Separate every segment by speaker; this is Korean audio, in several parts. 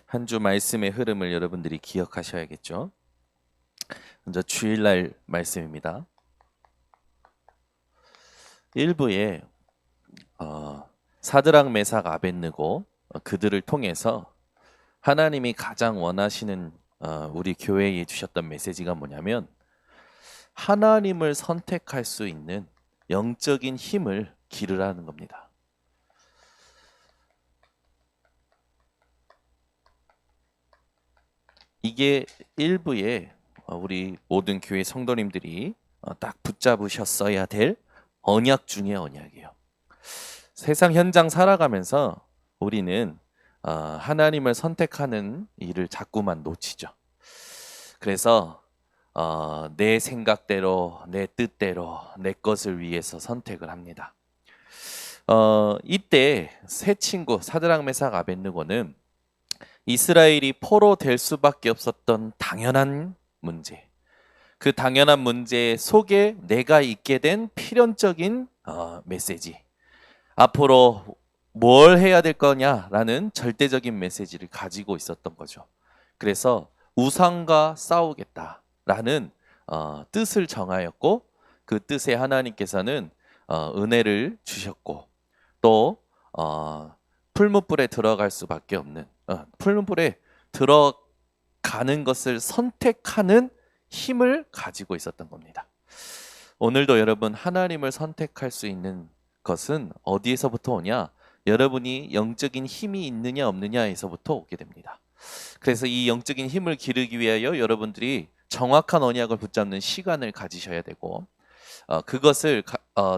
Speaker 1: 한 주 말씀의 흐름을 여러분들이 기억하셔야겠죠. 먼저 주일날 말씀입니다. 1부에 사드락 메삭 아벳느고 그들을 통해서 하나님이 가장 원하시는 우리 교회에 주셨던 메시지가 뭐냐면 하나님을 선택할 수 있는 영적인 힘을 기르라는 겁니다. 이게 1부에 우리 모든 교회 성도님들이 딱 붙잡으셨어야 될 언약 중의 언약이에요. 세상 현장 살아가면서 우리는 하나님을 선택하는 일을 자꾸만 놓치죠. 그래서 내 생각대로, 내 뜻대로, 내 것을 위해서 선택을 합니다. 이때 세 친구 사드락 메삭 아벳느고는 이스라엘이 포로 될 수밖에 없었던 당연한 문제, 그 당연한 문제 속에 내가 있게 된 필연적인 메시지, 앞으로 뭘 해야 될 거냐라는 절대적인 메시지를 가지고 있었던 거죠. 그래서 우상과 싸우겠다라는 뜻을 정하였고, 그 뜻에 하나님께서는 은혜를 주셨고, 또 풀무불에 들어갈 수밖에 없는, 풀무불에 들어가는 것을 선택하는 힘을 가지고 있었던 겁니다. 오늘도 여러분 하나님을 선택할 수 있는 것은 어디에서부터 오냐? 여러분이 영적인 힘이 있느냐 없느냐에서부터 오게 됩니다. 그래서 이 영적인 힘을 기르기 위하여 여러분들이 정확한 언약을 붙잡는 시간을 가지셔야 되고, 그것을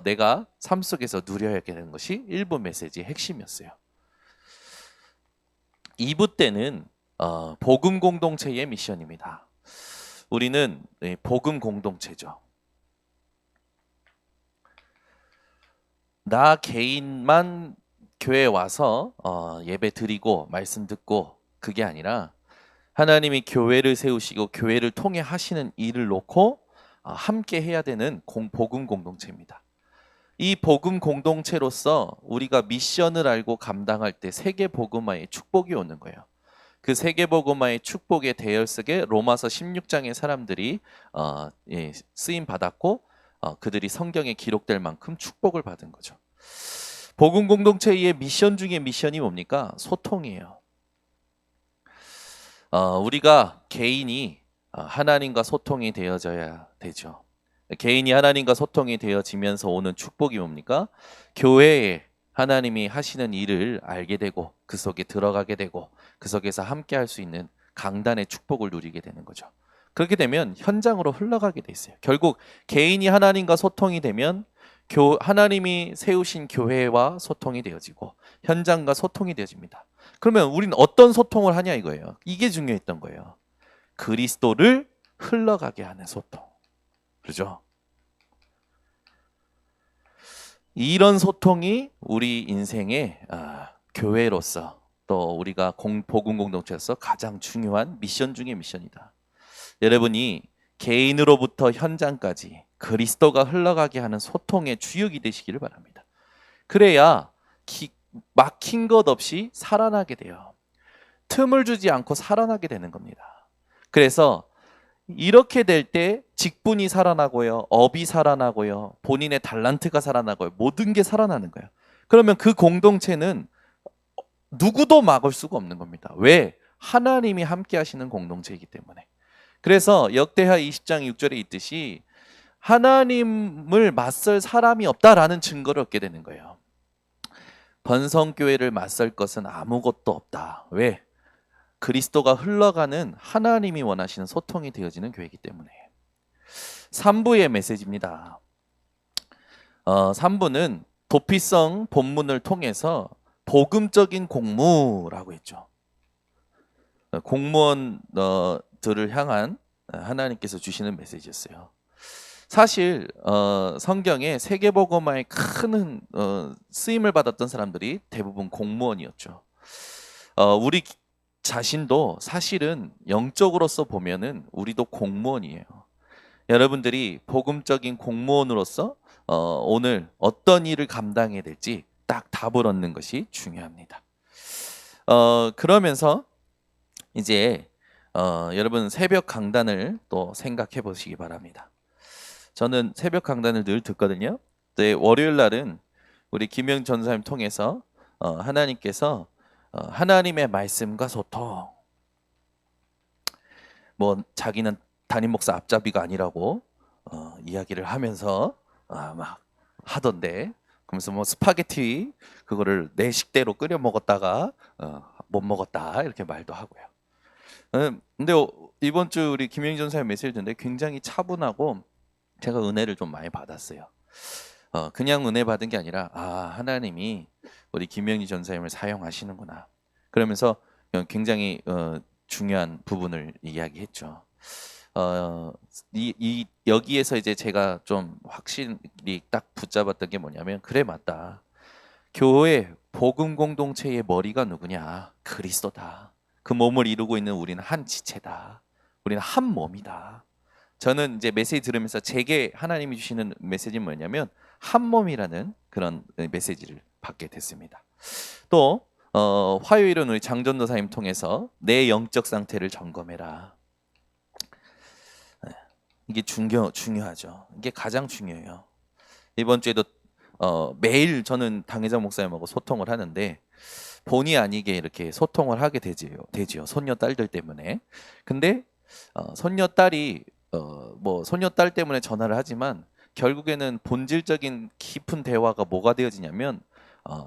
Speaker 1: 내가 삶 속에서 누려야 되는 것이 1부 메시지의 핵심이었어요. 2부 때는 복음 공동체의 미션입니다. 우리는 복음 공동체죠. 나 개인만 교회에 와서 예배 드리고 말씀 듣고 그게 아니라 하나님이 교회를 세우시고 교회를 통해 하시는 일을 놓고 함께 해야 되는 복음 공동체입니다. 이 복음 공동체로서 우리가 미션을 알고 감당할 때 세계 복음화의 축복이 오는 거예요. 그 세계 복음화의 축복의 대열석에 로마서 16장의 사람들이 쓰임 받았고 그들이 성경에 기록될 만큼 축복을 받은 거죠. 복음 공동체의 미션 중에 미션이 뭡니까? 소통이에요. 우리가 개인이 하나님과 소통이 되어져야 되죠. 개인이 하나님과 소통이 되어지면서 오는 축복이 뭡니까? 교회에 하나님이 하시는 일을 알게 되고 그 속에 들어가게 되고 그 속에서 함께 할 수 있는 강단의 축복을 누리게 되는 거죠. 그렇게 되면 현장으로 흘러가게 돼 있어요. 결국 개인이 하나님과 소통이 되면 하나님이 세우신 교회와 소통이 되어지고 현장과 소통이 되어집니다. 그러면 우리는 어떤 소통을 하냐 이거예요. 이게 중요했던 거예요. 그리스도를 흘러가게 하는 소통. 그렇죠? 이런 소통이 우리 인생의 교회로서 또 우리가 복음 공동체로서 가장 중요한 미션 중의 미션이다. 여러분이 개인으로부터 현장까지 그리스도가 흘러가게 하는 소통의 주역이 되시기를 바랍니다. 그래야 막힌 것 없이 살아나게 돼요. 틈을 주지 않고 살아나게 되는 겁니다. 그래서 이렇게 될 때 직분이 살아나고요, 업이 살아나고요, 본인의 달란트가 살아나고요, 모든 게 살아나는 거예요. 그러면 그 공동체는 누구도 막을 수가 없는 겁니다. 왜? 하나님이 함께 하시는 공동체이기 때문에. 그래서 역대하 20장 6절에 있듯이 하나님을 맞설 사람이 없다라는 증거를 얻게 되는 거예요. 번성교회를 맞설 것은 아무것도 없다. 왜? 그리스도가 흘러가는 하나님이 원하시는 소통이 되어지는 교회이기 때문에. 3부의 메시지입니다. 3부는 도피성 본문을 통해서 복음적인 공무라고 했죠. 공무원들을 향한 하나님께서 주시는 메시지였어요. 사실 성경에 세계복음화에 큰 쓰임을 받았던 사람들이 대부분 공무원이었죠. 우리 자신도 사실은 영적으로서 보면은 우리도 공무원이에요. 여러분들이 복음적인 공무원으로서 오늘 어떤 일을 감당해야 될지 딱 답을 얻는 것이 중요합니다. 그러면서 이제 여러분 새벽 강단을 또 생각해 보시기 바랍니다. 저는 새벽 강단을 늘 듣거든요. 네, 월요일 날은 우리 김영 전사님 통해서 하나님께서 하나님의 말씀과 소통, 뭐 자기는 담임 목사 앞잡이가 아니라고 이야기를 하면서 막 하던데, 그러면서 뭐 스파게티 그거를 내 식대로 끓여 먹었다가 못 먹었다 이렇게 말도 하고요. 근데 이번 주 우리 김영 전사의 메시지인데 굉장히 차분하고 제가 은혜를 좀 많이 받았어요. 그냥 은혜 받은 게 아니라 하나님이 우리 김영희 전사님을 사용하시는구나. 그러면서 굉장히 중요한 부분을 이야기했죠. 여기에서 이제 제가 좀 확실히 딱 붙잡았던 게 뭐냐면, 그래 맞다. 교회 복음 공동체의 머리가 누구냐? 그리스도다. 그 몸을 이루고 있는 우리는 한 지체다. 우리는 한 몸이다. 저는 이제 메시지 들으면서 제게 하나님이 주시는 메시지는 뭐냐면 한 몸이라는 그런 메시지를 받게 됐습니다. 또 화요일은 우리 장전도사님 통해서 내 영적 상태를 점검해라. 이게 중요하죠. 이게 가장 중요해요. 이번 주에도 매일 저는 당회장 목사님하고 소통을 하는데 본의 아니게 이렇게 소통을 하게 되지요. 손녀 딸들 때문에. 근데 손녀 딸이 뭐 손녀 딸 때문에 전화를 하지만 결국에는 본질적인 깊은 대화가 뭐가 되어지냐면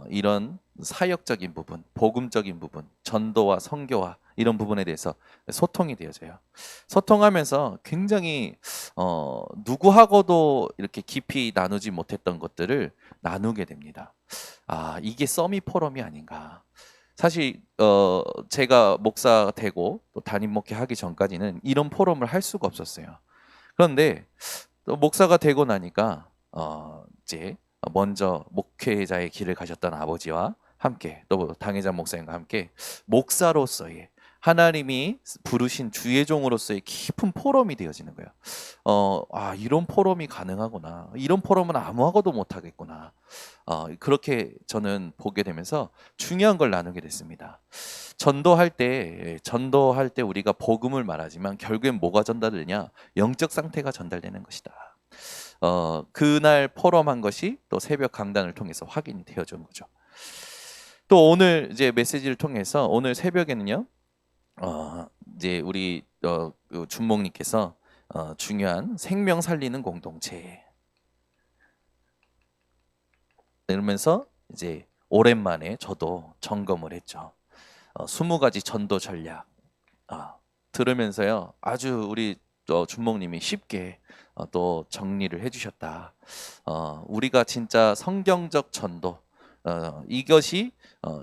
Speaker 1: 이런 사역적인 부분, 복음적인 부분, 전도와 선교와 이런 부분에 대해서 소통이 되어져요. 소통하면서 굉장히 누구하고도 이렇게 깊이 나누지 못했던 것들을 나누게 됩니다. 이게 서밋 포럼이 아닌가. 사실 제가 목사 되고 또 담임 목회 하기 전까지는 이런 포럼을 할 수가 없었어요. 그런데 또 목사가 되고 나니까 이제 먼저 목회자의 길을 가셨던 아버지와 함께 또 당회장 목사님과 함께 목사로서의 하나님이 부르신 주의 종으로서의 깊은 포럼이 되어지는 거예요. 이런 포럼이 가능하구나. 이런 포럼은 아무하고도 못 하겠구나. 그렇게 저는 보게 되면서 중요한 걸 나누게 됐습니다. 전도할 때 우리가 복음을 말하지만 결국엔 뭐가 전달되냐? 영적 상태가 전달되는 것이다. 그날 포럼한 것이 또 새벽 강단을 통해서 확인이 되어준 거죠. 또 오늘 이제 메시지를 통해서 오늘 새벽에는요, 이제 우리 그 준목님께서 중요한 생명 살리는 공동체 이러면서 이제 오랜만에 저도 점검을 했죠. 20가지 전도 전략 들으면서요, 아주 우리 준목님이 쉽게 또 정리를 해주셨다. 우리가 진짜 성경적 전도 이것이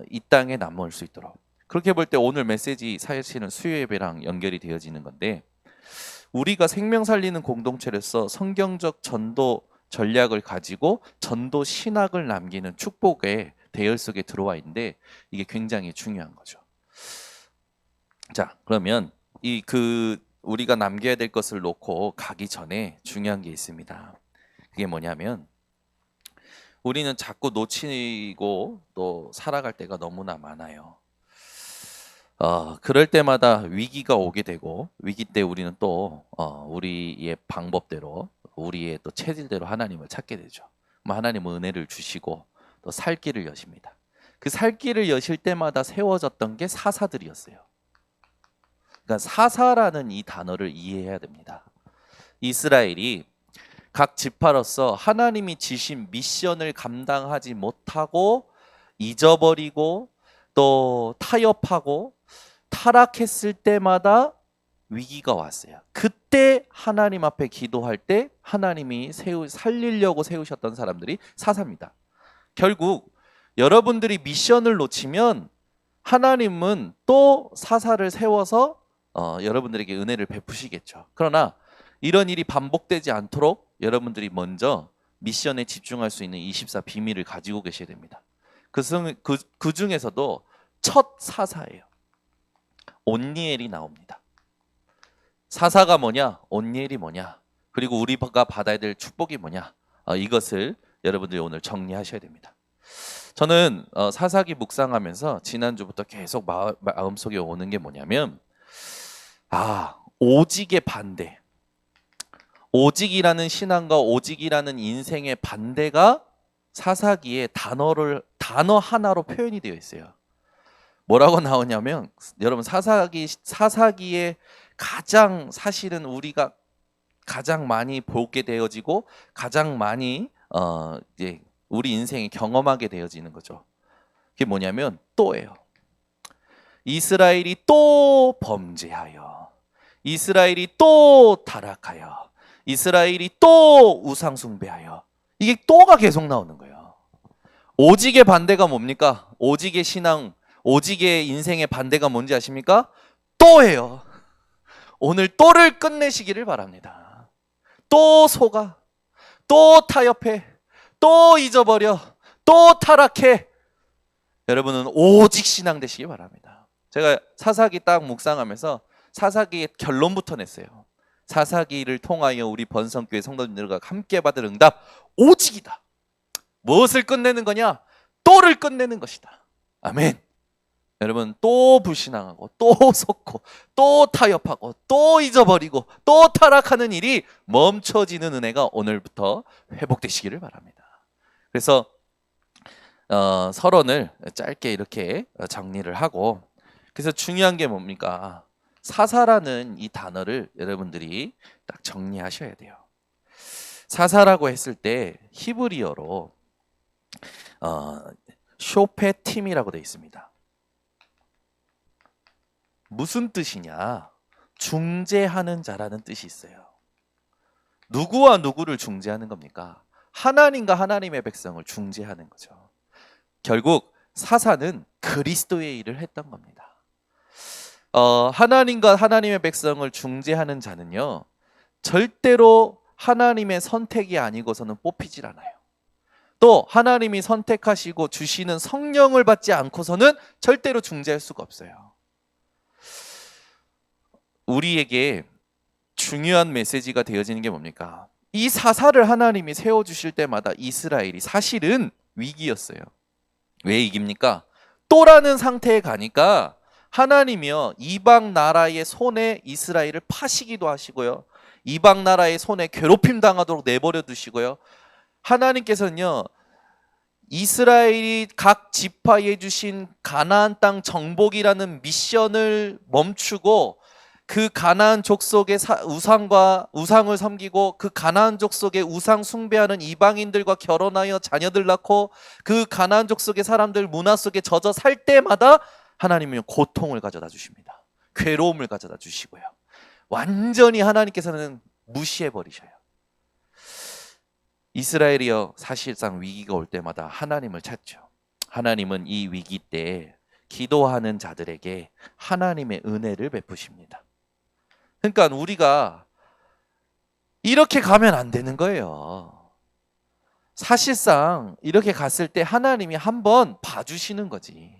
Speaker 1: 이 땅에 남을 수 있도록, 그렇게 볼 때 오늘 메시지 사실은 수요 예배랑 연결이 되어지는 건데, 우리가 생명 살리는 공동체로서 성경적 전도 전략을 가지고 전도 신학을 남기는 축복의 대열 속에 들어와 있는데 이게 굉장히 중요한 거죠. 자, 그러면 우리가 남겨야 될 것을 놓고 가기 전에 중요한 게 있습니다. 그게 뭐냐면, 우리는 자꾸 놓치고 또 살아갈 때가 너무나 많아요. 그럴 때마다 위기가 오게 되고, 위기 때 우리는 또 우리의 방법대로, 우리의 또 체질대로 하나님을 찾게 되죠. 하나님은 은혜를 주시고 또 살 길을 여십니다. 그 살 길을 여실 때마다 세워졌던 게 사사들이었어요. 그러니까 사사라는 이 단어를 이해해야 됩니다. 이스라엘이 각 지파로서 하나님이 지신 미션을 감당하지 못하고 잊어버리고 또 타협하고 타락했을 때마다 위기가 왔어요. 그때 하나님 앞에 기도할 때 하나님이 살리려고 세우셨던 사람들이 사사입니다. 결국 여러분들이 미션을 놓치면 하나님은 또 사사를 세워서 여러분들에게 은혜를 베푸시겠죠. 그러나 이런 일이 반복되지 않도록 여러분들이 먼저 미션에 집중할 수 있는 24 비밀을 가지고 계셔야 됩니다. 그 중에서도 첫 사사예요. 온니엘이 나옵니다. 사사가 뭐냐? 온니엘이 뭐냐? 그리고 우리가 받아야 될 축복이 뭐냐? 이것을 여러분들이 오늘 정리하셔야 됩니다. 저는 사사기 묵상하면서 지난주부터 계속 마음속에 오는 게 뭐냐면, 오직의 반대. 오직이라는 신앙과 오직이라는 인생의 반대가 사사기에 단어 하나로 표현이 되어 있어요. 뭐라고 나오냐면 여러분 사사기에 가장 사실은 우리가 가장 많이 보게 되어지고 가장 많이 이제 우리 인생에 경험하게 되어지는 거죠. 그게 뭐냐면 또예요. 이스라엘이 또 범죄하여, 이스라엘이 또 타락하여, 이스라엘이 또 우상 숭배하여. 이게 또가 계속 나오는 거예요. 오직의 반대가 뭡니까? 오직의 신앙, 오직의 인생의 반대가 뭔지 아십니까? 또예요. 오늘 또를 끝내시기를 바랍니다. 또 속아, 또 타협해, 또 잊어버려, 또 타락해. 여러분은 오직 신앙 되시기 바랍니다. 제가 사사기 딱 묵상하면서 사사기의 결론부터 냈어요. 사사기를 통하여 우리 번성교회 성도님들과 함께 받을 응답, 오직이다. 무엇을 끝내는 거냐? 또를 끝내는 것이다. 아멘. 여러분, 또 불신앙하고 또 속고 또 타협하고 또 잊어버리고 또 타락하는 일이 멈춰지는 은혜가 오늘부터 회복되시기를 바랍니다. 그래서 서론을 짧게 이렇게 정리를 하고, 그래서 중요한 게 뭡니까? 사사라는 이 단어를 여러분들이 딱 정리하셔야 돼요. 사사라고 했을 때 히브리어로 쇼페팀이라고 되어 있습니다. 무슨 뜻이냐? 중재하는 자라는 뜻이 있어요. 누구와 누구를 중재하는 겁니까? 하나님과 하나님의 백성을 중재하는 거죠. 결국 사사는 그리스도의 일을 했던 겁니다. 하나님과 하나님의 백성을 중재하는 자는요, 절대로 하나님의 선택이 아니고서는 뽑히질 않아요. 또 하나님이 선택하시고 주시는 성령을 받지 않고서는 절대로 중재할 수가 없어요. 우리에게 중요한 메시지가 되어지는 게 뭡니까? 이 사사를 하나님이 세워주실 때마다 이스라엘이 사실은 위기였어요. 왜 위기입니까? 또라는 상태에 가니까 하나님이요, 이방 나라의 손에 이스라엘을 파시기도 하시고요, 이방 나라의 손에 괴롭힘 당하도록 내버려 두시고요, 하나님께서는요, 이스라엘이 각 지파에 주신 가나안 땅 정복이라는 미션을 멈추고 그 가나안 족속의 우상을 섬기고 그 가나안 족속의 우상 숭배하는 이방인들과 결혼하여 자녀들 낳고 그 가나안 족속의 사람들 문화 속에 젖어 살 때마다 하나님은 고통을 가져다 주십니다. 괴로움을 가져다 주시고요, 완전히 하나님께서는 무시해 버리셔요. 이스라엘이요, 사실상 위기가 올 때마다 하나님을 찾죠. 하나님은 이 위기 때 기도하는 자들에게 하나님의 은혜를 베푸십니다. 그러니까 우리가 이렇게 가면 안 되는 거예요. 사실상 이렇게 갔을 때 하나님이 한번 봐주시는 거지.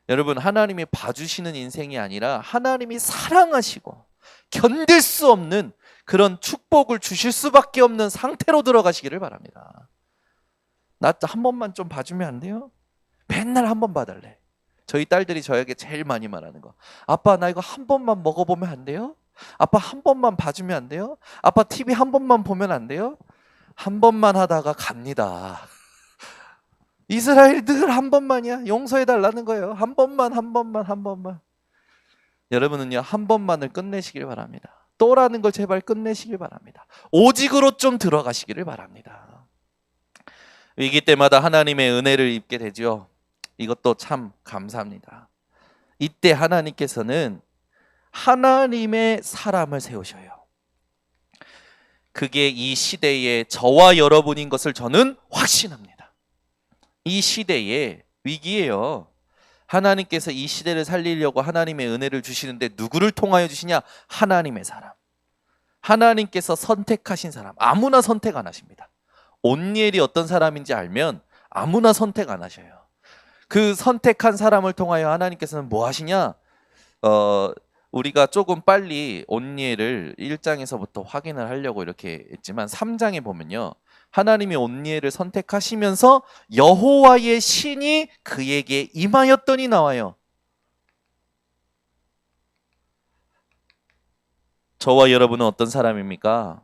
Speaker 1: 여러분, 하나님이 봐주시는 인생이 아니라 하나님이 사랑하시고 견딜 수 없는 그런 축복을 주실 수밖에 없는 상태로 들어가시기를 바랍니다. 나 한 번만 좀 봐주면 안 돼요? 맨날 한 번 봐달래. 저희 딸들이 저에게 제일 많이 말하는 거, 아빠 나 이거 한 번만 먹어보면 안 돼요? 아빠 한 번만 봐주면 안 돼요? 아빠 TV 한 번만 보면 안 돼요? 한 번만 하다가 갑니다. 이스라엘 늘 한 번만이야. 용서해달라는 거예요. 한 번만. 여러분은요, 한 번만을 끝내시길 바랍니다. 또라는 걸 제발 끝내시길 바랍니다. 오직으로 좀 들어가시기를 바랍니다. 위기 때마다 하나님의 은혜를 입게 되죠. 이것도 참 감사합니다. 이때 하나님께서는 하나님의 사람을 세우셔요. 그게 이 시대의 저와 여러분인 것을 저는 확신합니다. 이 시대의 위기예요. 하나님께서 이 시대를 살리려고 하나님의 은혜를 주시는데 누구를 통하여 주시냐? 하나님의 사람. 하나님께서 선택하신 사람. 아무나 선택 안 하십니다. 온니엘이 어떤 사람인지 알면 아무나 선택 안 하셔요. 그 선택한 사람을 통하여 하나님께서는 뭐 하시냐? 우리가 조금 빨리 온니엘을 1장에서부터 확인을 하려고 이렇게 했지만 3장에 보면요, 하나님이 온니엘을 선택하시면서 여호와의 신이 그에게 임하였더니 나와요. 저와 여러분은 어떤 사람입니까?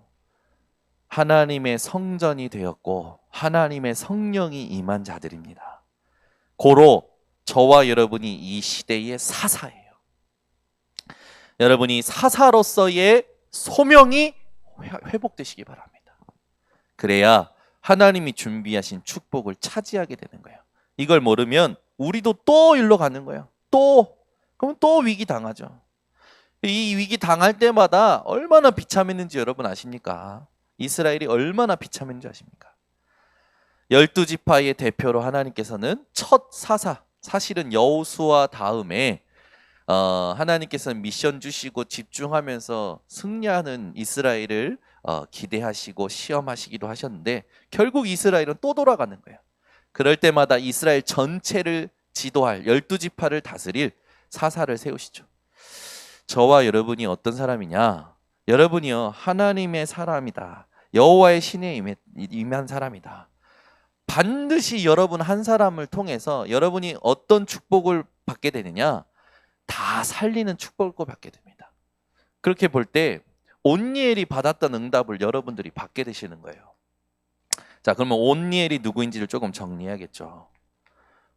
Speaker 1: 하나님의 성전이 되었고 하나님의 성령이 임한 자들입니다. 고로 저와 여러분이 이 시대의 사사예요. 여러분이 사사로서의 소명이 회복되시기 바랍니다. 그래야 하나님이 준비하신 축복을 차지하게 되는 거예요. 이걸 모르면 우리도 또 일로 가는 거예요. 그러면 또 위기 당하죠. 이 위기 당할 때마다 얼마나 비참했는지 여러분 아십니까? 이스라엘이 얼마나 비참했는지 아십니까? 12지파의 대표로 하나님께서는 첫 사실은 여호수아 다음에 하나님께서는 미션 주시고 집중하면서 승리하는 이스라엘을 기대하시고 시험하시기도 하셨는데 결국 이스라엘은 또 돌아가는 거예요. 그럴 때마다 이스라엘 전체를 지도할 12지파를 다스릴 사사를 세우시죠. 저와 여러분이 어떤 사람이냐? 여러분이요 하나님의 사람이다. 여호와의 신에 임한 사람이다. 반드시 여러분 한 사람을 통해서 여러분이 어떤 축복을 받게 되느냐? 다 살리는 축복을 받게 됩니다. 그렇게 볼 때 온니엘이 받았던 응답을 여러분들이 받게 되시는 거예요. 자, 그러면 온니엘이 누구인지를 조금 정리해야겠죠.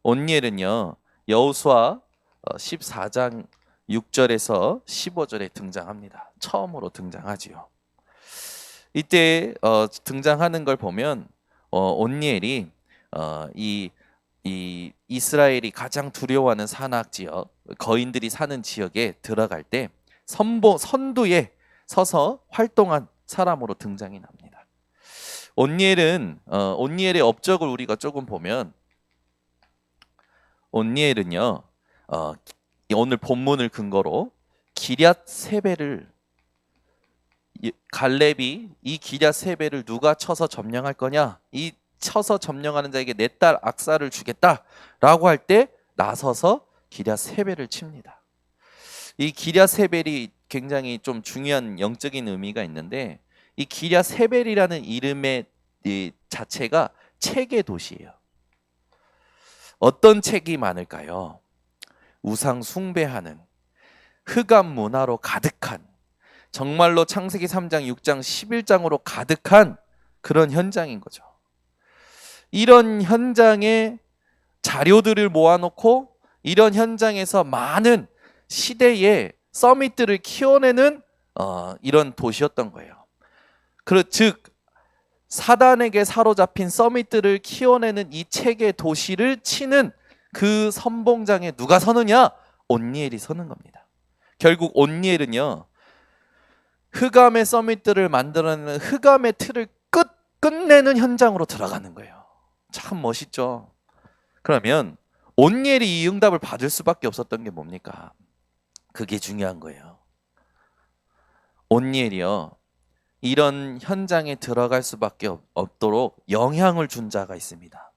Speaker 1: 온니엘은요 여호수아 14장 6절에서 15절에 등장합니다. 처음으로 등장하지요. 이때 등장하는 걸 보면 온니엘이 이 이스라엘이 가장 두려워하는 산악 지역, 거인들이 사는 지역에 들어갈 때 선두에 서서 활동한 사람으로 등장이 납니다. 온니엘의 업적을 우리가 조금 보면 온니엘은요 오늘 본문을 근거로 기럇 세벨을 갈렙이 이 기럇 세벨을 누가 쳐서 점령할 거냐? 이 쳐서 점령하는 자에게 내 딸 악사를 주겠다라고 할 때 나서서 기럇 세벨을 칩니다. 이 기럇 세벨이 굉장히 좀 중요한 영적인 의미가 있는데 이 기럇 세벨이라는 이름의 이 자체가 책의 도시예요. 어떤 책이 많을까요? 우상 숭배하는 흑암 문화로 가득한 정말로 창세기 3장, 6장, 11장으로 가득한 그런 현장인 거죠. 이런 현장에 자료들을 모아놓고 이런 현장에서 많은 시대의 서밋들을 키워내는 이런 도시였던 거예요. 즉 사단에게 사로잡힌 서밋들을 키워내는 이 책의 도시를 치는 그 선봉장에 누가 서느냐? 온니엘이 서는 겁니다. 결국 온니엘은요 흑암의 서밋들을 만들어내는 흑암의 틀을 끝내는 현장으로 들어가는 거예요. 참 멋있죠. 그러면 온니엘이 이 응답을 받을 수밖에 없었던 게 뭡니까? 그게 중요한 거예요. 온니엘이요 이런 현장에 들어갈 수밖에 없도록 영향을 준 자가 있습니다.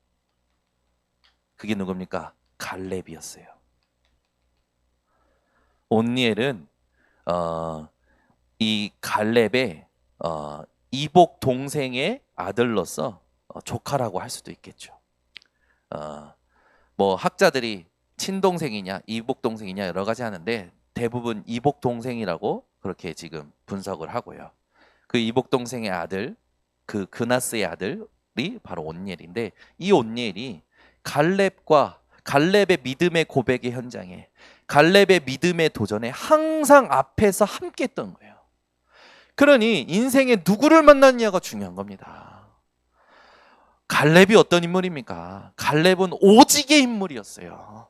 Speaker 1: 그게 누굽니까? 갈렙이었어요. 온니엘은 이 갈렙의 이복 동생의 아들로서 조카라고 할 수도 있겠죠. 뭐 학자들이 친동생이냐 이복 동생이냐 여러 가지 하는데 대부분 이복 동생이라고 그렇게 지금 분석을 하고요. 그 이복 동생의 아들, 그 그나스의 아들이 바로 온니엘인데 이 온니엘이 갈렙의 믿음의 고백의 현장에 갈렙의 믿음의 도전에 항상 앞에서 함께 했던 거예요. 그러니 인생에 누구를 만났냐가 중요한 겁니다. 갈렙이 어떤 인물입니까? 갈렙은 오직의 인물이었어요.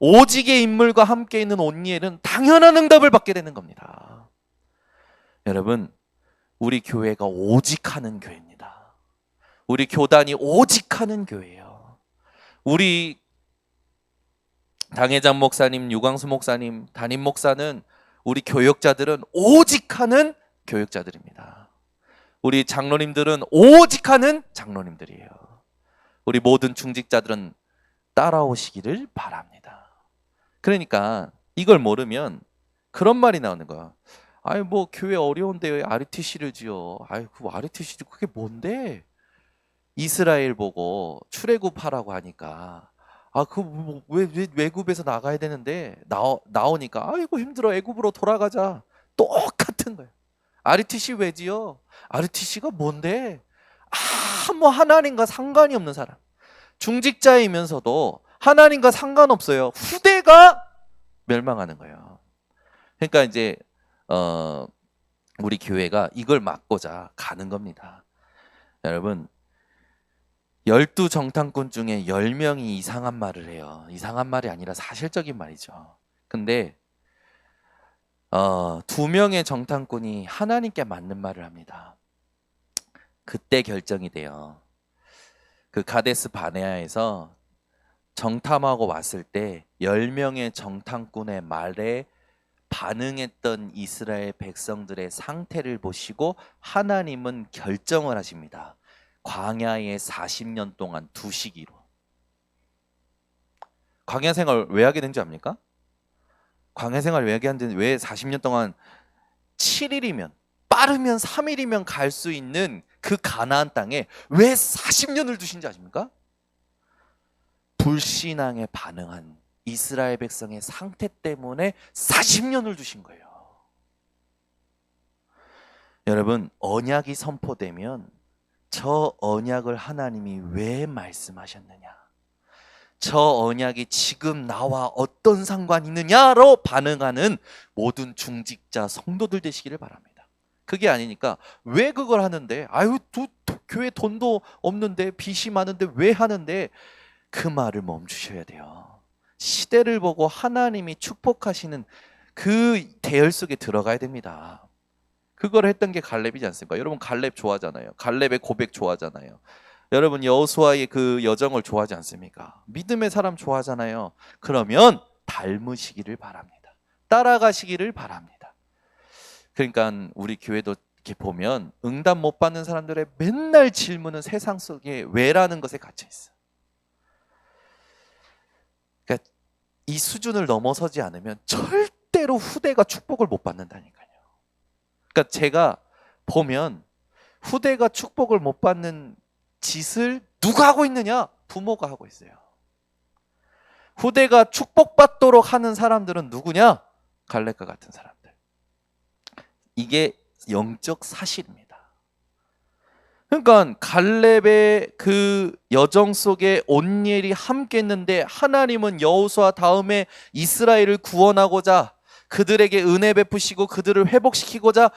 Speaker 1: 오직의 인물과 함께 있는 온니엘은 당연한 응답을 받게 되는 겁니다. 여러분, 우리 교회가 오직하는 교회입니다. 우리 교단이 오직하는 교회예요. 우리 당회장 목사님, 유광수 목사님, 담임 목사는 우리 교역자들은 오직하는 교역자들입니다. 우리 장로님들은 오직하는 장로님들이에요. 우리 모든 중직자들은 따라오시기를 바랍니다. 그러니까 이걸 모르면 그런 말이 나오는 거야. 아니 뭐 교회 어려운데 왜 RUTC를 지어? 아이 그 RUTC 그게 뭔데? 이스라엘 보고 출애굽하라고 하니까 왜 외국에서 나가야 되는데 나오니까 아이고 힘들어 애굽으로 돌아가자. 똑같은 같은 거예요. RTC 왜지요? RTC가 뭔데? 아무 하나님과 상관이 없는 사람. 중직자이면서도 하나님과 상관없어요. 후대가 멸망하는 거예요. 그러니까 이제 우리 교회가 이걸 막고자 가는 겁니다. 여러분, 12정탐꾼 중에 10명이 이상한 말을 해요. 이상한 말이 아니라 사실적인 말이죠. 근데 2명의 정탐꾼이 하나님께 맞는 말을 합니다. 그때 결정이 돼요. 그 가데스 바네아에서 정탐하고 왔을 때 10명의 정탐꾼의 말에 반응했던 이스라엘 백성들의 상태를 보시고 하나님은 결정을 하십니다. 광야에 40년 동안 두시기로. 광야 생활 왜 하게 된지 압니까? 광야 생활 왜 하게 하는지, 왜 40년 동안 7일이면 빠르면 3일이면 갈 수 있는 그 가나안 땅에 왜 40년을 두신지 아십니까? 불신앙에 반응한 이스라엘 백성의 상태 때문에 40년을 두신 거예요. 여러분, 언약이 선포되면 저 언약을 하나님이 왜 말씀하셨느냐, 저 언약이 지금 나와 어떤 상관이 있느냐로 반응하는 모든 중직자 성도들 되시기를 바랍니다. 그게 아니니까 왜 그걸 하는데, 아유 교회 돈도 없는데 빚이 많은데 왜 하는데, 그 말을 멈추셔야 돼요. 시대를 보고 하나님이 축복하시는 그 대열 속에 들어가야 됩니다. 그걸 했던 게 갈렙이지 않습니까? 여러분 갈렙 좋아하잖아요. 갈렙의 고백 좋아하잖아요. 여러분 여호수아의 그 여정을 좋아하지 않습니까? 믿음의 사람 좋아하잖아요. 그러면 닮으시기를 바랍니다. 따라가시기를 바랍니다. 그러니까 우리 교회도 이렇게 보면 응답 못 받는 사람들의 맨날 질문은 세상 속에 왜라는 것에 갇혀 있어. 그러니까 이 수준을 넘어서지 않으면 절대로 후대가 축복을 못 받는다니까요. 그러니까 제가 보면 후대가 축복을 못 받는 짓을 누가 하고 있느냐? 부모가 하고 있어요. 후대가 축복받도록 하는 사람들은 누구냐? 갈렙과 같은 사람들. 이게 영적 사실입니다. 그러니까 갈렙의 그 여정 속에 온니엘이 함께 했는데 하나님은 여호수아 다음에 이스라엘을 구원하고자 그들에게 은혜 베푸시고 그들을 회복시키고자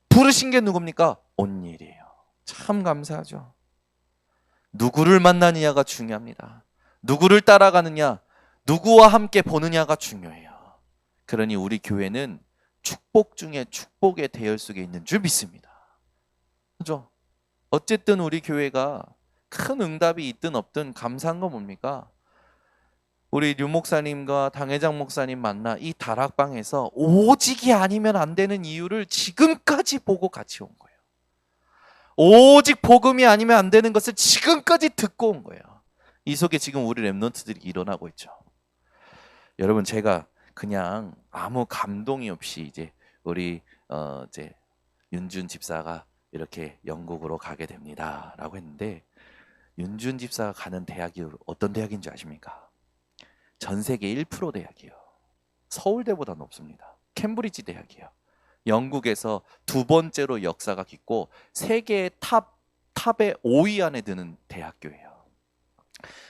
Speaker 1: 부르신 게 누굽니까? 온니엘이에요. 참 감사하죠. 누구를 만나느냐가 중요합니다. 누구를 따라가느냐, 누구와 함께 보느냐가 중요해요. 그러니 우리 교회는 축복 중에 축복의 대열 속에 있는 줄 믿습니다. 그죠? 어쨌든 우리 교회가 큰 응답이 있든 없든 감사한 건 뭡니까? 우리 류 목사님과 당회장 목사님 만나 이 다락방에서 오직이 아니면 안 되는 이유를 지금까지 보고 같이 온 거예요. 오직 복음이 아니면 안 되는 것을 지금까지 듣고 온 거예요. 이 속에 지금 우리 랩런트들이 일어나고 있죠. 여러분, 제가 그냥 아무 감동이 없이 이제 우리 이제 윤준 집사가 이렇게 영국으로 가게 됩니다라고 했는데, 윤준 집사가 가는 대학이 어떤 대학인 줄 아십니까? 전 세계 1% 대학이에요. 서울대보다 높습니다. 캠브리지 대학이에요. 영국에서 두 번째로 역사가 깊고 세계의 탑의 5위 안에 드는 대학교예요.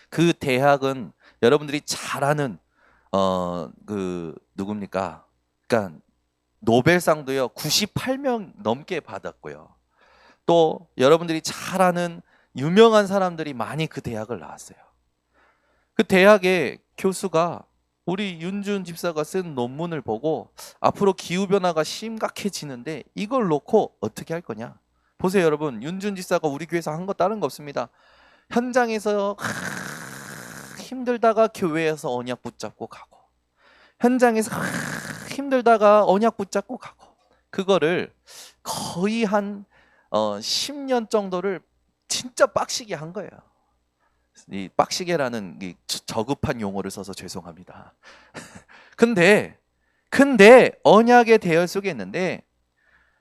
Speaker 1: 그 대학은 여러분들이 잘 아는 그 누굽니까? 그러니까 노벨상도요 98명 넘게 받았고요. 또 여러분들이 잘 아는 유명한 사람들이 많이 그 대학을 나왔어요. 그 대학의 교수가 우리 윤준 집사가 쓴 논문을 보고 앞으로 기후변화가 심각해지는데 이걸 놓고 어떻게 할 거냐. 보세요 여러분, 윤준 집사가 우리 교회에서 한 거 다른 거 없습니다. 현장에서 힘들다가 교회에서 언약 붙잡고 가고, 현장에서 힘들다가 언약 붙잡고 가고, 그거를 거의 한 10년 정도를 진짜 빡시게 한 거예요. 이 빡시게라는 이 저급한 용어를 써서 죄송합니다. 근데 언약의 대열 속에 있는데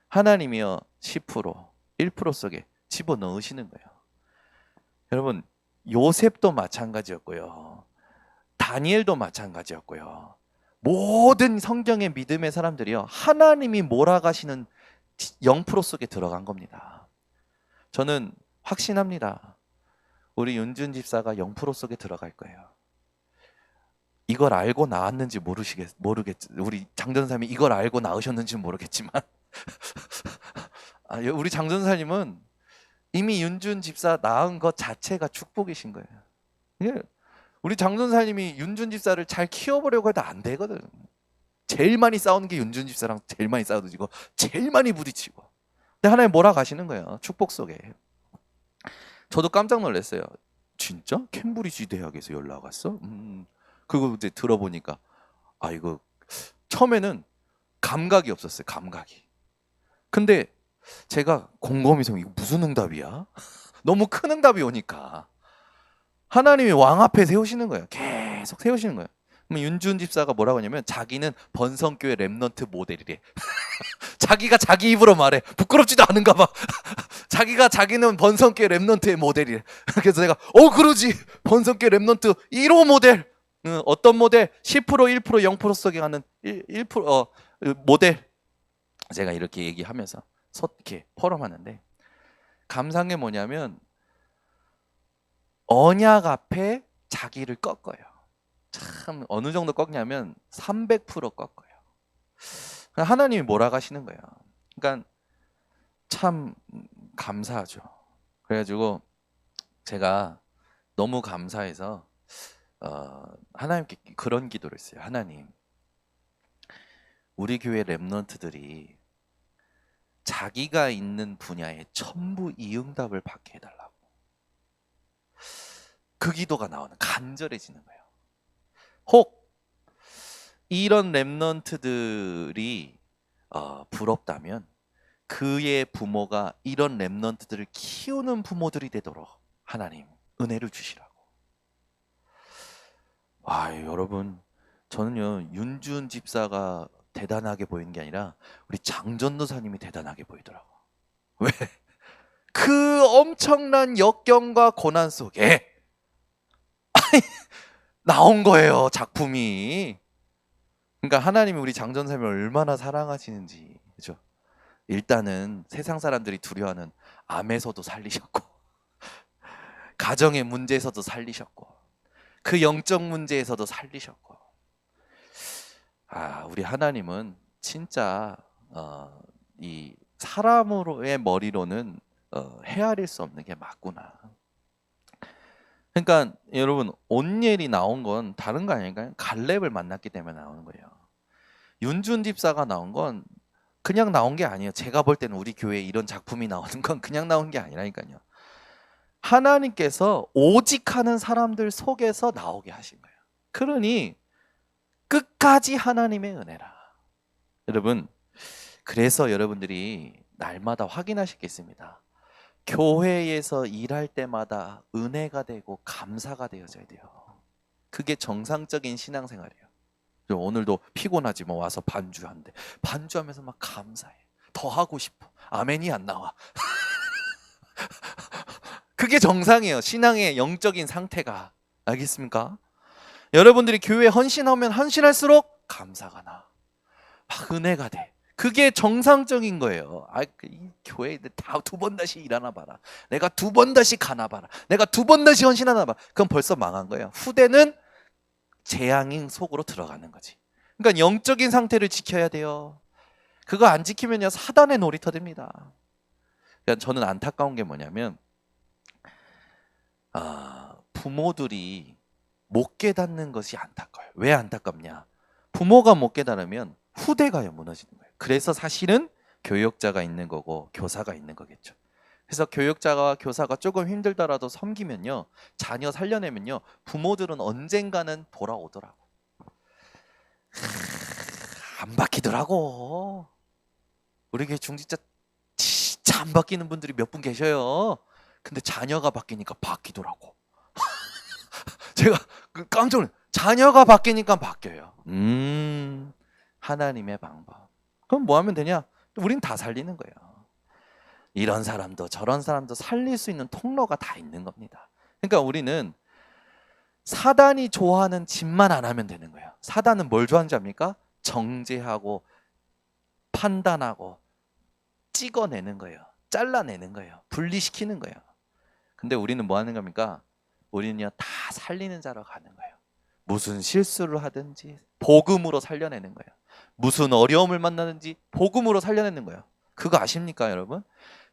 Speaker 1: 하나님이요 10%, 1% 속에 집어넣으시는 거예요. 여러분, 요셉도 마찬가지였고요. 다니엘도 마찬가지였고요. 모든 성경의 믿음의 사람들이요 하나님이 몰아가시는 0% 속에 들어간 겁니다. 저는 확신합니다. 우리 윤준 집사가 0% 속에 들어갈 거예요. 이걸 알고 나왔는지 모르겠. 우리 장전사님이 이걸 알고 나으셨는지는 모르겠지만 우리 장전사님은 이미 윤준 집사 낳은 것 자체가 축복이신 거예요. 우리 장전사님이 윤준 집사를 잘 키워보려고 해도 안 되거든. 제일 많이 싸우는 게 윤준 집사랑 제일 많이 싸우지고 제일 많이 부딪히고. 근데 하나님 뭐라 가시는 거예요. 축복 속에. 저도 깜짝 놀랐어요. 진짜? 캠브리지 대학에서 연락 왔어? 그거 이제 들어보니까 이거 처음에는 감각이 없었어요. 감각이. 근데 제가 곰곰이서 이거 무슨 응답이야? 너무 큰 응답이 오니까 하나님이 왕 앞에 세우시는 거예요. 계속 세우시는 거예요. 그럼 윤준 집사가 뭐라고 하냐면 자기는 번성교회 랩넌트 모델이래. 자기가 자기 입으로 말해. 부끄럽지도 않은가 봐. 자기는 번성교회 랩넌트의 모델이래. 그래서 내가 그러지. 번성교회 랩넌트 1호 모델. 어떤 모델? 10% 1% 0% 속에 가는 1% 모델. 제가 이렇게 얘기하면서 이렇게 포럼하는데 감사한 게 뭐냐면 언약 앞에 자기를 꺾어요. 참 어느 정도 꺾냐면 300% 꺾어요. 하나님이 몰아가시는 거예요. 그러니까 참 감사하죠. 그래가지고 제가 너무 감사해서 하나님께 그런 기도를 했어요. 하나님, 우리 교회 랩런트들이 자기가 있는 분야에 전부 이응답을 받게 해달라고. 그 기도가 나오는 간절해지는 거예요. 혹 이런 랩런트들이 부럽다면 그의 부모가 이런 랩런트들을 키우는 부모들이 되도록 하나님 은혜를 주시라고. 여러분, 저는요 윤준 집사가 대단하게 보이는 게 아니라 우리 장전도사님이 대단하게 보이더라고. 왜? 그 엄청난 역경과 고난 속에 나온 거예요, 작품이. 그러니까 하나님이 우리 장전사님을 얼마나 사랑하시는지, 그죠? 일단은 세상 사람들이 두려워하는 암에서도 살리셨고, 가정의 문제에서도 살리셨고, 그 영적 문제에서도 살리셨고. 우리 하나님은 진짜 이 사람으로의 머리로는 헤아릴 수 없는 게 맞구나. 그러니까 여러분, 온니엘이 나온 건 다른 거 아닐까요? 갈렙을 만났기 때문에 나오는 거예요. 윤준 집사가 나온 건 그냥 나온 게 아니에요. 제가 볼 때는 우리 교회에 이런 작품이 나오는 건 그냥 나온 게 아니라니까요. 하나님께서 오직 하는 사람들 속에서 나오게 하신 거예요. 그러니 끝까지 하나님의 은혜라. 여러분, 그래서 여러분들이 날마다 확인하시겠습니다. 교회에서 일할 때마다 은혜가 되고 감사가 되어져야 돼요. 그게 정상적인 신앙생활이에요. 오늘도 피곤하지 뭐 와서 반주한대. 반주하면서 막 감사해. 더 하고 싶어. 아멘이 안 나와. 그게 정상이에요. 신앙의 영적인 상태가. 알겠습니까? 여러분들이 교회에 헌신하면 헌신할수록 감사가 나. 막 은혜가 돼. 그게 정상적인 거예요. 이 교회들 다 두 번 다시 일하나 봐라. 내가 두 번 다시 가나 봐라. 내가 두 번 다시 헌신하나 봐. 그럼 벌써 망한 거예요. 후대는 재앙인 속으로 들어가는 거지. 그러니까 영적인 상태를 지켜야 돼요. 그거 안 지키면요 사단의 놀이터 됩니다. 그러니까 저는 안타까운 게 뭐냐면 부모들이 못 깨닫는 것이 안타까워요. 왜 안타깝냐? 부모가 못 깨달으면 후대가 무너지는 거예요. 그래서 사실은 교역자가 있는 거고 교사가 있는 거겠죠. 그래서 교역자와 교사가 조금 힘들더라도 섬기면요, 자녀 살려내면요, 부모들은 언젠가는 돌아오더라고. 안 바뀌더라고. 우리 교회 중직자 진짜 안 바뀌는 분들이 몇 분 계셔요. 근데 자녀가 바뀌니까 바뀌더라고. 제가 깜짝 놀랐어요. 자녀가 바뀌니까 바뀌어요. 하나님의 방법. 그럼 뭐 하면 되냐? 우린 다 살리는 거예요. 이런 사람도 저런 사람도 살릴 수 있는 통로가 다 있는 겁니다. 그러니까 우리는 사단이 좋아하는 짓만 안 하면 되는 거예요. 사단은 뭘 좋아하는 줄 압니까? 정죄하고 판단하고 찍어내는 거예요. 잘라내는 거예요. 분리시키는 거예요. 근데 우리는 뭐 하는 겁니까? 우리는요 다 살리는 자로 가는 거예요. 무슨 실수를 하든지 복음으로 살려내는 거예요. 무슨 어려움을 만나든지 복음으로 살려내는 거예요. 그거 아십니까, 여러분?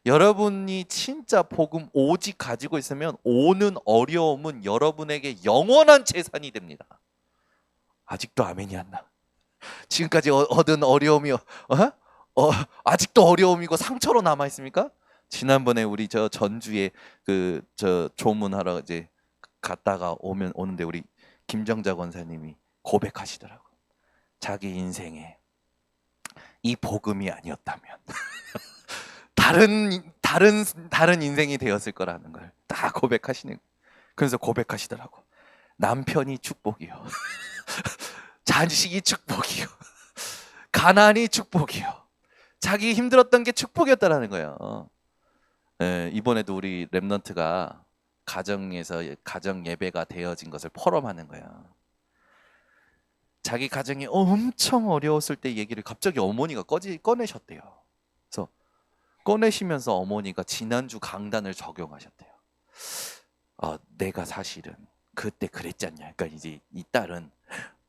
Speaker 1: 여러분이 진짜 복음 오직 가지고 있으면 오는 어려움은 여러분에게 영원한 재산이 됩니다. 아직도 아멘이 안 나. 지금까지 얻은 어려움이 아직도 어려움이고 상처로 남아 있습니까? 지난번에 우리 저 전주에 그 저 조문하러 이제 갔다가 오는데 우리 김정자 권사님이 고백하시더라고. 자기 인생에 이 복음이 아니었다면 다른 인생이 되었을 거라는 걸 다 고백하시는. 그래서 고백하시더라고. 남편이 축복이요. 자식이 축복이요. 가난이 축복이요. 자기 힘들었던 게 축복이었다라는 거예요. 네, 이번에도 우리 렘넌트가 가정에서 가정 예배가 되어진 것을 포럼하는 거야. 자기 가정이 엄청 어려웠을 때 얘기를 갑자기 어머니가 꺼내셨대요. 그래서 꺼내시면서 어머니가 지난주 강단을 적용하셨대요. 내가 사실은 그때 그랬지 않냐. 그러니까 이제 이 딸은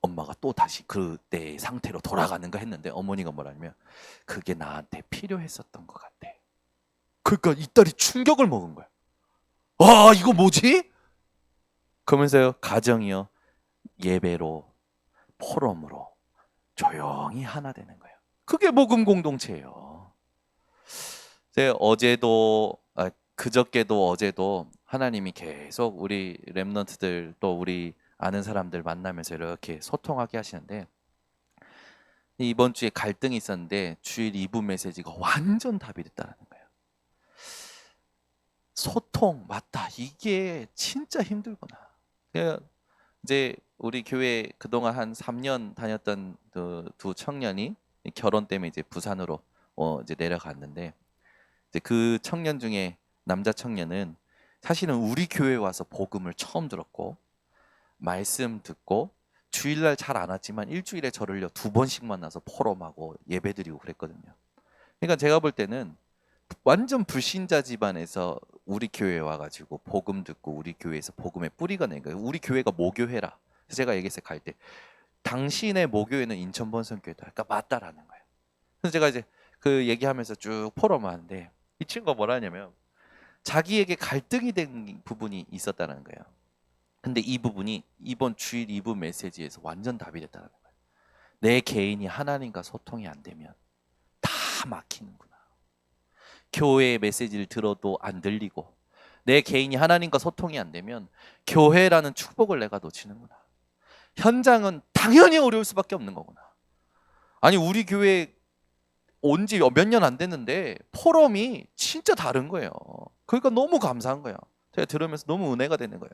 Speaker 1: 엄마가 또 다시 그때의 상태로 돌아가는가 했는데 어머니가 뭐라냐면 그게 나한테 필요했었던 것 같아. 그러니까 이 딸이 충격을 먹은 거야. 와, 이거 뭐지? 그러면서요 가정이요 예배로 포럼으로 조용히 하나 되는 거예요. 그게 복음 공동체예요. 그저께도 어제도 하나님이 계속 우리 렘넌트들 또 우리 아는 사람들 만나면서 이렇게 소통하게 하시는데 이번 주에 갈등이 있었는데 주일 2부 메시지가 완전 답이 됐다는 거예요. 소통 맞다. 이게 진짜 힘들구나. 이제 우리 교회 그동안 한 3년 다녔던 두 청년이 결혼 때문에 이제 부산으로 이제 내려갔는데 이제 그 청년 중에 남자 청년은 사실은 우리 교회 와서 복음을 처음 들었고 말씀 듣고 주일날 잘 안 왔지만 일주일에 저를요 2번씩 만나서 포럼하고 예배드리고 그랬거든요. 그러니까 제가 볼 때는 완전 불신자 집안에서 우리 교회에 와가지고 복음 듣고 우리 교회에서 복음의 뿌리가 낸 거예요. 우리 교회가 모교회라. 그래서 제가 얘기했어요. 갈 때 당신의 모교회는 인천 번성교회다. 그러니까 맞다라는 거예요. 그래서 제가 이제 그 얘기하면서 쭉 포럼하는데 이 친구가 뭐라 하냐면 자기에게 갈등이 된 부분이 있었다는 거예요. 근데 이 부분이 이번 주일 2부 메시지에서 완전 답이 됐다는 거예요. 내 개인이 하나님과 소통이 안 되면 다 막히는구나. 교회의 메시지를 들어도 안 들리고 내 개인이 하나님과 소통이 안 되면 교회라는 축복을 내가 놓치는구나. 현장은 당연히 어려울 수밖에 없는 거구나. 아니 우리 교회 온 지 몇 년 안 됐는데 포럼이 진짜 다른 거예요. 그러니까 너무 감사한 거예요. 제가 들으면서 너무 은혜가 되는 거예요.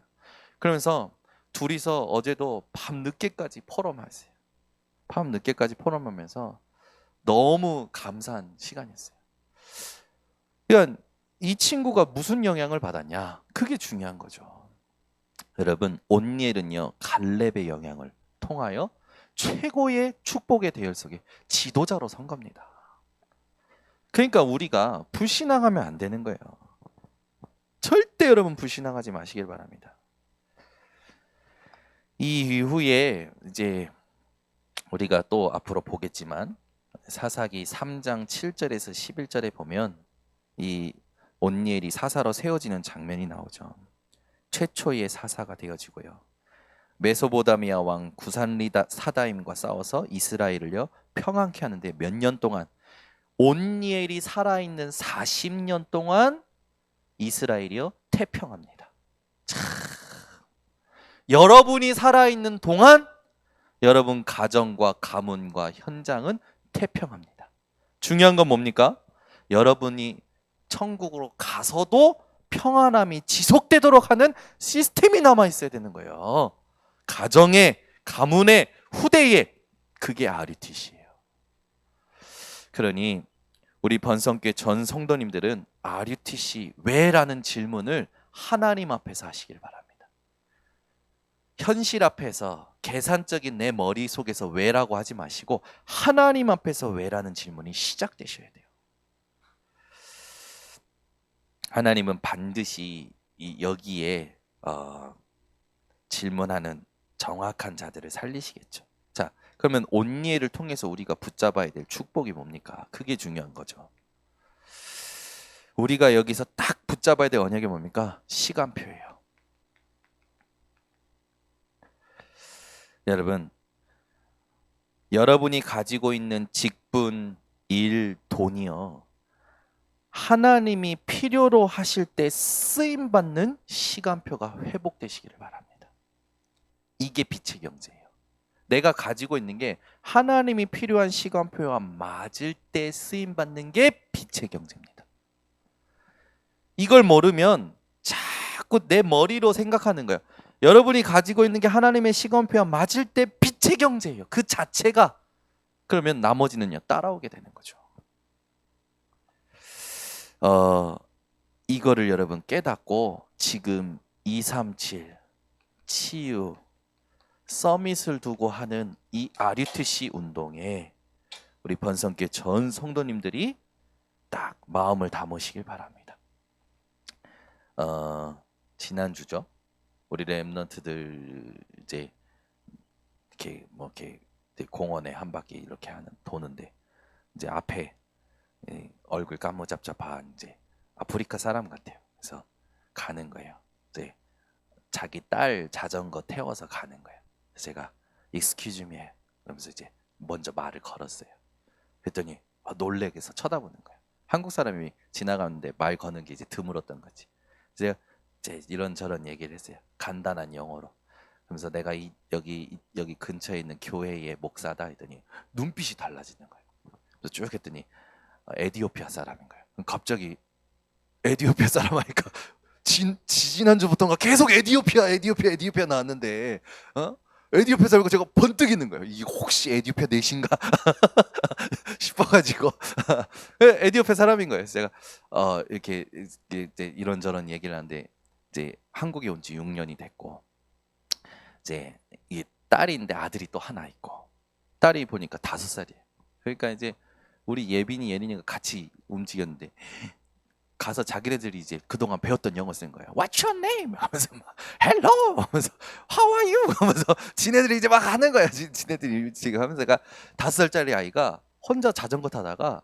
Speaker 1: 그러면서 둘이서 어제도 밤 늦게까지 포럼하세요. 밤 늦게까지 포럼하면서 너무 감사한 시간이었어요. 그러니까 이 친구가 무슨 영향을 받았냐? 그게 중요한 거죠. 여러분, 온니엘은요 갈렙의 영향을 통하여 최고의 축복의 대열 속에 지도자로 선 겁니다. 그러니까 우리가 불신앙하면 안 되는 거예요. 절대 여러분 불신앙하지 마시길 바랍니다. 이 이후에 이제 우리가 또 앞으로 보겠지만 사사기 3장 7절에서 11절에 보면 이 온니엘이 사사로 세워지는 장면이 나오죠. 최초의 사사가 되어지고요. 메소보다미아 왕 구산리다 사다임과 싸워서 이스라엘을요 평안케 하는데 몇 년 동안 온니엘이 살아있는 40년 동안 이스라엘이요 태평합니다. 참. 여러분이 살아있는 동안 여러분 가정과 가문과 현장은 태평합니다. 중요한 건 뭡니까? 여러분이 천국으로 가서도 평안함이 지속되도록 하는 시스템이 남아 있어야 되는 거예요. 가정에, 가문에, 후대에. 그게 RUTC예요. 그러니 우리 번성교회 전 성도님들은 RUTC 왜라는 질문을 하나님 앞에서 하시길 바랍니다. 현실 앞에서 계산적인 내 머릿속에서 왜라고 하지 마시고 하나님 앞에서 왜라는 질문이 시작되셔야 돼요. 하나님은 반드시 여기에 질문하는 정확한 자들을 살리시겠죠. 자, 그러면 온니엘을 통해서 우리가 붙잡아야 될 축복이 뭡니까? 그게 중요한 거죠. 우리가 여기서 딱 붙잡아야 될 언약이 뭡니까? 시간표예요. 여러분, 여러분이 가지고 있는 직분, 일, 돈이요. 하나님이 필요로 하실 때 쓰임 받는 시간표가 회복되시기를 바랍니다. 이게 빛의 경제예요. 내가 가지고 있는 게 하나님이 필요한 시간표와 맞을 때 쓰임 받는 게 빛의 경제입니다. 이걸 모르면 자꾸 내 머리로 생각하는 거예요. 여러분이 가지고 있는 게 하나님의 시간표와 맞을 때 빛의 경제예요. 그 자체가. 그러면 나머지는요 따라오게 되는 거죠. 이거를 여러분 깨닫고 지금 237 치유 서밋을 두고 하는 이 RUTC 운동에 우리 번성교회 전 성도님들이 딱 마음을 담으시길 바랍니다. 지난주죠. 우리 렘넌트들 이제 이렇게 공원에 한 바퀴 이렇게 도는데 이제 앞에 얼굴 까무잡잡한 이제 아프리카 사람 같아요. 그래서 가는 거예요. 이제 자기 딸 자전거 태워서 가는 거예요. 그래서 제가 excuse me 그러면서 이제 먼저 말을 걸었어요. 그랬더니 놀래게서 쳐다보는 거예요. 한국 사람이 지나가는데 말 거는 게 이제 드물었던 거지. 제가 이제 이런저런 얘기를 했어요. 간단한 영어로. 그러면서 내가 여기 근처에 있는 교회의 목사다 했더니 눈빛이 달라지는 거예요. 그래서 쭉 했더니 에티오피아 사람인 거예요. 갑자기 에티오피아 사람 하니까 지난주부터인가 계속 에티오피아 나왔는데 에티오피아 사람이고 제가 번뜩 있는 거예요. 이게 혹시 에티오피아 내신가 싶어가지고 에티오피아 사람인 거예요. 제가 이렇게 이제 이런저런 얘기를 하는데 이제 한국에 온 지 6년이 됐고 이제 이 딸인데 아들이 또 하나 있고 딸이 보니까 5살이에요. 그러니까 이제 우리 예린이가 같이 움직였는데 가서 자기네들이 이제 그동안 배웠던 영어 쓴 거예요. What's your name? 하면서 막 Hello 하면서 How are you? 하면서 지네들이 이제 막 하는 거예요. 지네들이 지금 하면서 5살짜리 아이가 혼자 자전거 타다가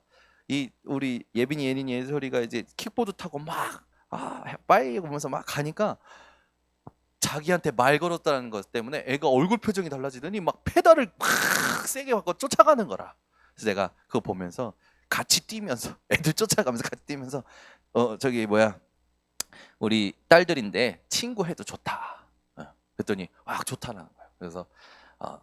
Speaker 1: 이 우리 예린이 소리가 이제 킥보드 타고 막 빠이 보면서 막 가니까 자기한테 말 걸었다는 것 때문에 애가 얼굴 표정이 달라지더니 막 페달을 막 세게 받고 쫓아가는 거라. 그래서 내가 그거 보면서 같이 뛰면서 애들 쫓아가면서 같이 뛰면서 저기 뭐야 우리 딸들인데 친구 해도 좋다. 그랬더니 좋다라는 거예요. 그래서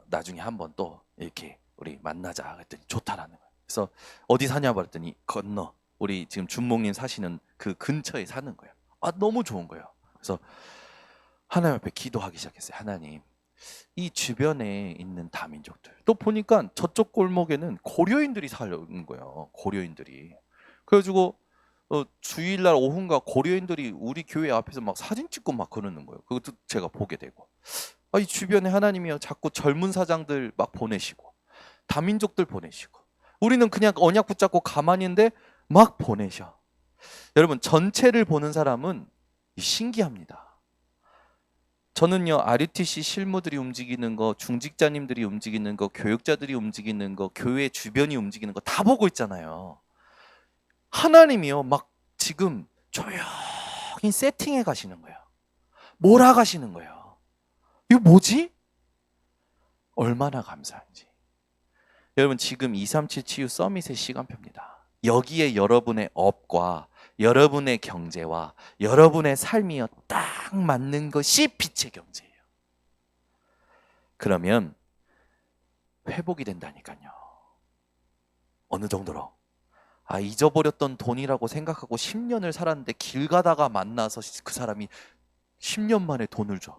Speaker 1: 나중에 한번 또 이렇게 우리 만나자 그랬더니 좋다라는 거예요. 그래서 어디 사냐 그랬더니 건너 우리 지금 준목님 사시는 그 근처에 사는 거예요. 너무 좋은 거예요. 그래서 하나님 앞에 기도하기 시작했어요. 하나님, 이 주변에 있는 다민족들 또 보니까 저쪽 골목에는 고려인들이 사는 거예요. 고려인들이. 그래가지고 주일날 오후인가 고려인들이 우리 교회 앞에서 막 사진 찍고 막 그러는 거예요. 그것도 제가 보게 되고 이 주변에 하나님이요 자꾸 젊은 사장들 막 보내시고 다민족들 보내시고 우리는 그냥 언약 붙잡고 가만히 있는데 막 보내셔. 여러분 전체를 보는 사람은 신기합니다. 저는요 RUTC 실무들이 움직이는 거, 중직자님들이 움직이는 거, 교육자들이 움직이는 거, 교회 주변이 움직이는 거 다 보고 있잖아요. 하나님이요 막 지금 조용히 세팅해 가시는 거예요. 몰아가시는 거예요. 이거 뭐지? 얼마나 감사한지. 여러분 지금 237 치유 서밋의 시간표입니다. 여기에 여러분의 업과 여러분의 경제와 여러분의 삶이요 딱 맞는 것이 빛의 경제예요. 그러면 회복이 된다니까요. 어느 정도로? 잊어버렸던 돈이라고 생각하고 10년을 살았는데 길 가다가 만나서 그 사람이 10년 만에 돈을 줘.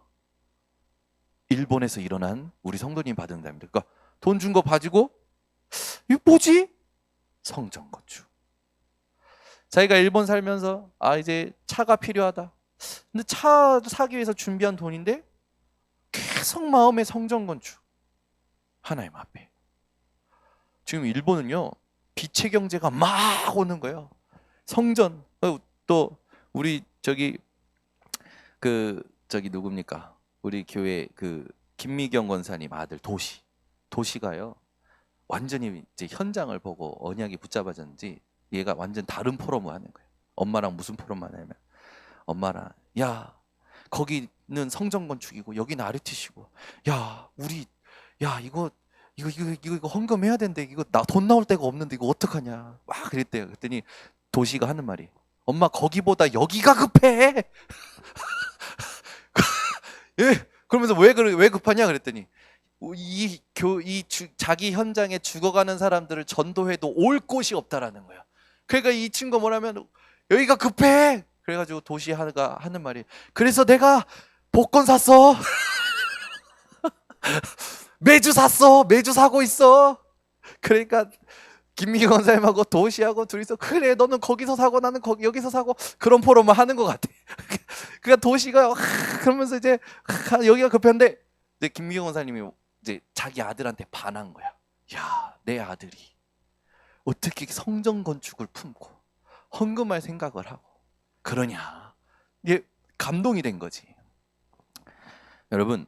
Speaker 1: 일본에서 일어난 우리 성도님 받은 답니다. 그러니까 돈 준 거 가지고 이거 뭐지? 성전건축. 자기가 일본 살면서 이제 차가 필요하다. 근데 차 사기 위해서 준비한 돈인데 계속 마음에 성전건축. 하나님 앞에. 지금 일본은요 빛의 경제가 막 오는 거예요. 성전 또 우리 누굽니까? 우리 교회 김미경 권사님 아들 도시가요. 완전히 이제 현장을 보고 언약이 붙잡아졌는지 얘가 완전 다른 포럼을 하는 거예요. 엄마랑 무슨 포럼 하냐면 엄마랑 야 거기는 성전 건축이고 여기는 RUTC고 야 우리 야 이거 헌금해야 되는데 이거 돈 나올 데가 없는데 이거 어떡하냐 막 그랬대요. 그랬더니 도시가 하는 말이 엄마 거기보다 여기가 급해. 예 그러면서 왜 급하냐 그랬더니 자기 현장에 죽어가는 사람들을 전도해도 올 곳이 없다라는 거야. 그러니까 이 친구가 뭐라면 여기가 급해. 그래가지고 도시가 하는 말이 그래서 내가 복권 샀어. 매주 샀어. 매주 사고 있어. 그러니까 김미경 권사님하고 도시하고 둘이서 그래 너는 거기서 사고 나는 여기서 사고 그런 포럼을 하는 것 같아. 그러니까 도시가 그러면서 이제 여기가 급한데 이제 김미경 권사님이 이제 자기 아들한테 반한 거야. 야, 내 아들이 어떻게 성전 건축을 품고 헌금할 생각을 하고 그러냐. 이게 감동이 된 거지. 여러분,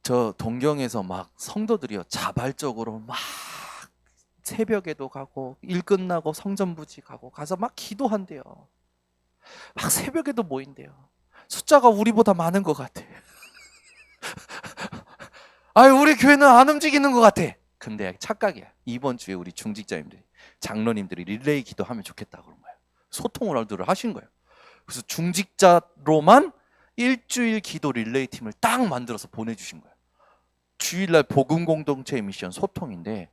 Speaker 1: 저 동경에서 막 성도들이요 자발적으로 막 새벽에도 가고 일 끝나고 성전부지 가서 막 기도한대요. 막 새벽에도 모인대요. 숫자가 우리보다 많은 것 같아. 아유 우리 교회는 안 움직이는 것 같아. 근데 착각이야. 이번 주에 우리 중직자님들이 장로님들이 릴레이 기도하면 좋겠다 그런 거예요. 소통을 하신 거예요. 그래서 중직자로만 일주일 기도 릴레이 팀을 딱 만들어서 보내주신 거예요. 주일날 복음 공동체의 미션 소통인데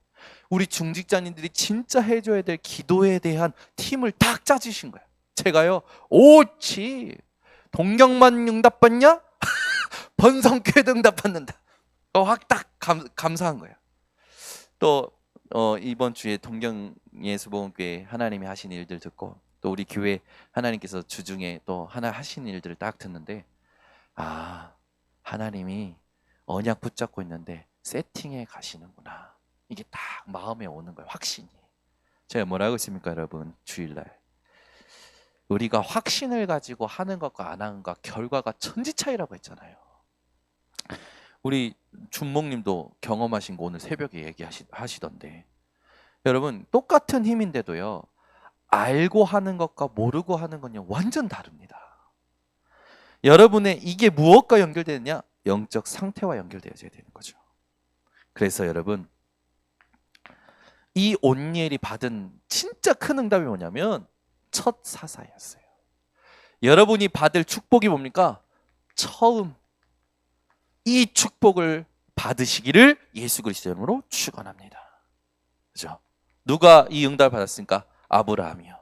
Speaker 1: 우리 중직자님들이 진짜 해줘야 될 기도에 대한 팀을 딱 짜주신 거예요. 제가요 오치 동경만 응답받냐? 번성교회도 응답받는다. 확 딱 감사한 거예요. 또 이번 주에 동경예수복음교회 하나님이 하신 일들 듣고 또 우리 교회 하나님께서 주중에 또 하나 하신 일들을 딱 듣는데 하나님이 언약 붙잡고 있는데 세팅해 가시는구나. 이게 딱 마음에 오는 거예요. 확신이. 제가 뭐라고 했습니까 여러분? 주일날 우리가 확신을 가지고 하는 것과 안 하는 것 결과가 천지 차이라고 했잖아요. 우리 준목님도 경험하신 거 오늘 새벽에 얘기하시던데 여러분 똑같은 힘인데도요 알고 하는 것과 모르고 하는 건요 완전 다릅니다. 여러분의 이게 무엇과 연결되느냐? 영적 상태와 연결되어져야 되는 거죠. 그래서 여러분 이 온니엘이 받은 진짜 큰 응답이 뭐냐면 첫 사사였어요. 여러분이 받을 축복이 뭡니까? 처음 이 축복을 받으시기를 예수 그리스도 이름으로 축원합니다. 그죠? 누가 이 응답을 받았습니까? 아브라함이요.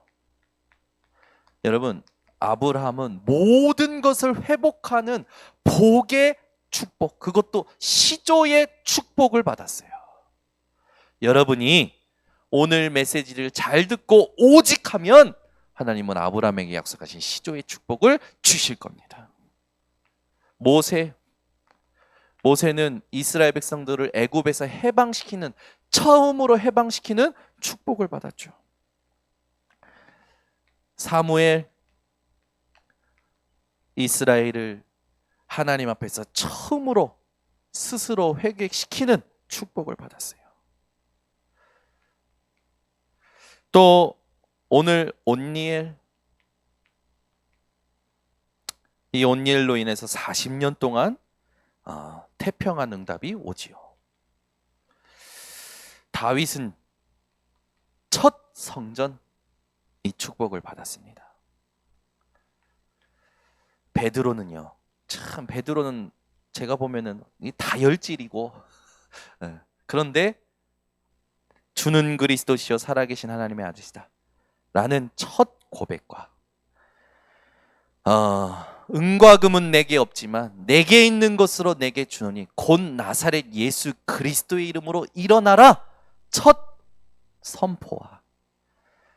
Speaker 1: 여러분, 아브라함은 모든 것을 회복하는 복의 축복, 그것도 시조의 축복을 받았어요. 여러분이 오늘 메시지를 잘 듣고 오직 하면 하나님은 아브라함에게 약속하신 시조의 축복을 주실 겁니다. 모세는 이스라엘 백성들을 애굽에서 처음으로 해방시키는 축복을 받았죠. 사무엘 이스라엘을 하나님 앞에서 처음으로 스스로 회개시키는 축복을 받았어요. 또 오늘 온니엘, 이 온니엘로 인해서 40년 동안 태평한 응답이 오지요. 다윗은 첫 성전 이 축복을 받았습니다. 베드로는 제가 보면은 다혈질이고 그런데 주는 그리스도시요 살아계신 하나님의 아들이다 라는 첫 고백과 은과 금은 내게 없지만 내게 있는 것으로 내게 주노니 곧 나사렛 예수 그리스도의 이름으로 일어나라 첫 선포와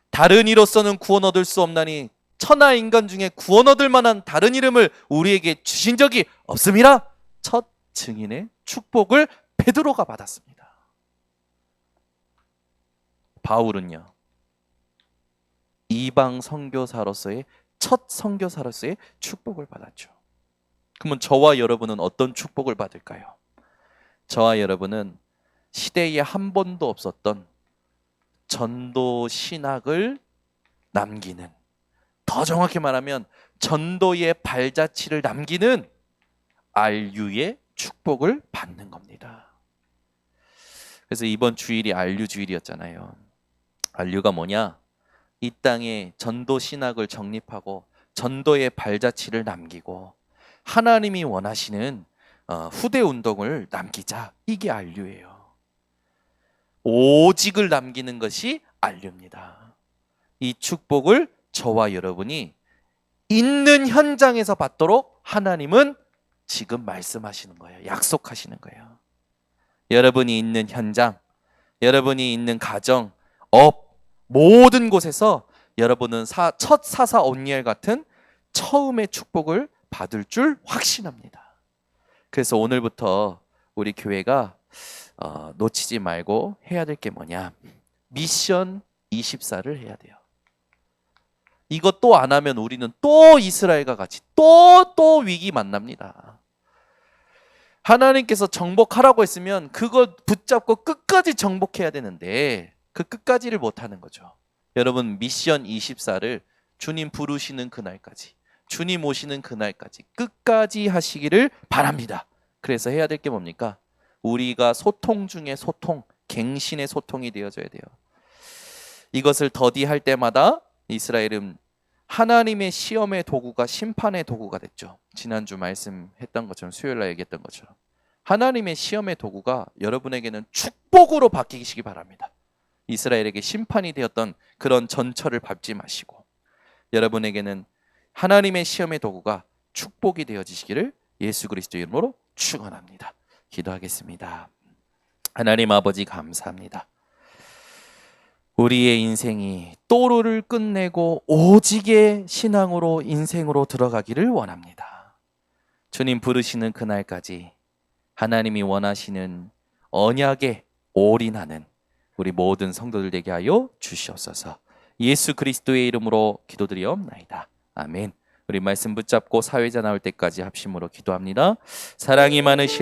Speaker 1: 다른 이로서는 구원 얻을 수 없나니 천하 인간 중에 구원 얻을 만한 다른 이름을 우리에게 주신 적이 없음이라 첫 증인의 축복을 베드로가 받았습니다. 바울은요 이방 선교사로서의 첫 선교사로서의 축복을 받았죠. 그러면 저와 여러분은 어떤 축복을 받을까요? 저와 여러분은 시대에 한 번도 없었던 전도 신학을 남기는, 더 정확히 말하면 전도의 발자취를 남기는 RU의 축복을 받는 겁니다. 그래서 이번 주일이 RU 주일이었잖아요. RU가 뭐냐? 이 땅에 전도 신학을 정립하고 전도의 발자취를 남기고 하나님이 원하시는 후대 운동을 남기자. 이게 RU예요. 오직을 남기는 것이 RU입니다. 이 축복을 저와 여러분이 있는 현장에서 받도록 하나님은 지금 말씀하시는 거예요. 약속하시는 거예요. 여러분이 있는 현장, 여러분이 있는 가정, 업, 모든 곳에서 여러분은 첫 사사 온니엘 같은 처음의 축복을 받을 줄 확신합니다. 그래서 오늘부터 우리 교회가 놓치지 말고 해야 될 게 뭐냐? 미션 24를 해야 돼요. 이것 또 안 하면 우리는 또 이스라엘과 같이 또 위기 만납니다. 하나님께서 정복하라고 했으면 그걸 붙잡고 끝까지 정복해야 되는데 그 끝까지를 못하는 거죠. 여러분 미션 24를 주님 부르시는 그날까지, 주님 오시는 그날까지 끝까지 하시기를 바랍니다. 그래서 해야 될 게 뭡니까? 우리가 소통 중에 소통, 갱신의 소통이 되어져야 돼요. 이것을 더디할 때마다 이스라엘은 하나님의 시험의 도구가 심판의 도구가 됐죠. 지난주 말씀했던 것처럼, 수요일날 얘기했던 것처럼 하나님의 시험의 도구가 여러분에게는 축복으로 바뀌시기 바랍니다. 이스라엘에게 심판이 되었던 그런 전철을 밟지 마시고 여러분에게는 하나님의 시험의 도구가 축복이 되어지시기를 예수 그리스도 이름으로 축원합니다. 기도하겠습니다. 하나님 아버지 감사합니다. 우리의 인생이 또르를 끝내고 오직의 신앙으로 인생으로 들어가기를 원합니다. 주님 부르시는 그날까지 하나님이 원하시는 언약에 올인하는 우리 모든 성도들 되게 하여 주시옵소서. 예수 그리스도의 이름으로 기도드리옵나이다. 아멘. 우리 말씀 붙잡고 사회자 나올 때까지 합심으로 기도합니다. 사랑이 많으신